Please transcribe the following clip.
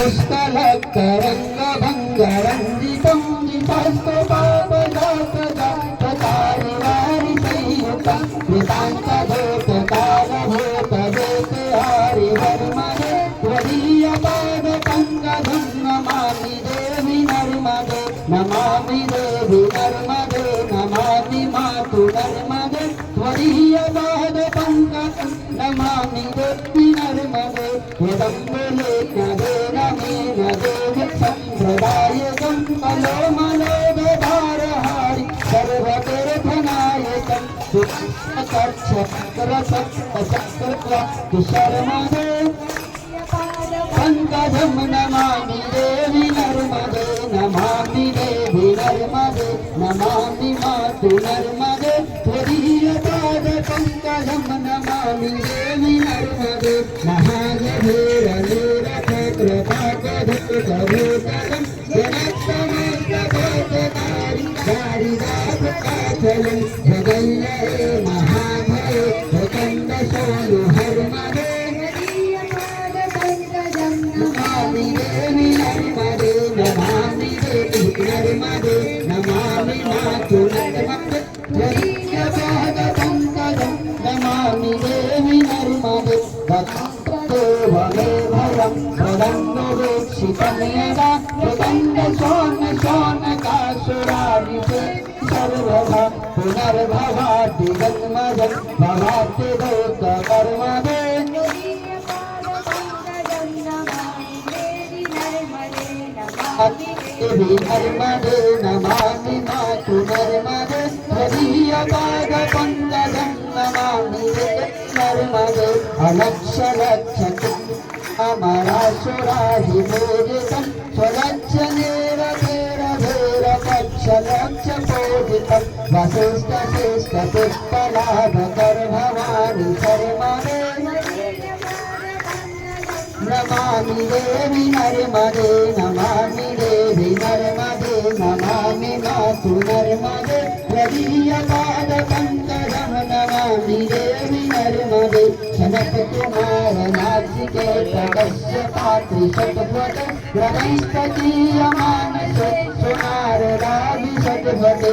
दुष्टलक्तरङ्गभङ्गरञ्जितं जितस्तपापजातजातकारिवारिसंयुतं कृतान्तभूतकालभूतवेतहारिवर्मणे त्वदीयपादपङ्कजं नमामि देवि नर्मदे नमामि देवि नर्मदे नमामि मातु नर्मदे त्वदीयपादपङ्कजं नमामि देवि नर्मदे त्वदम्बुलेख्यदेन मेन देवि सम्प्रदायकं कलोमलोदधारहारि सर्वतीर्थनायकं शर्मदे पङ्कजं नमामि देवि नर्मदे नमामि देवि नर्मदे नमामि मातु नर्मदे त्वदीयपादपङ्कजं नमामि देवि नर्मदे महागभीरनीरथकृपाकधुकभूतलं जनस्तमस्तभूतकारि दारिदासकाचलं जगल्लये महाभये प्रचण्डशोनुहर्मदे नमामि देवि नर्मदे नमामि देवि नर्मदे नमामि मातु नर्मदे त्वदीयपादपङ्कजं नमामि देवि नर्मदे भयं प्रदन्दवीक्षितं यदा प्रदन्दशोणकासुरारिते सर्वदा पुनर्भवाति जन्मजं भवाति भूतकर्मदे देवि नर्मदे नमामि मातु नर्मदे त्वदीयपादपङ्कजं नमामि नर्मदे अलक्ष्यलक्ष्यं अमरासुराधिपूजितं स्वलक्ष्यनेरभेरभेरपक्षलक्ष्यपूजितं वसिष्ठशिष्टपुष्पलाभगर्भवाणि शर्मदे नमामि देवि नर्मदे नमामि देवि नर्मदे नमामि मातु नर्मदे त्वदीयपादपङ्कजं नमामि देवि नर्मदे जनककुमार नासिकेतकस्य पात्रिशतध्वज ग्रहैस्तकीयमानसे सुनारदाभिषद्वते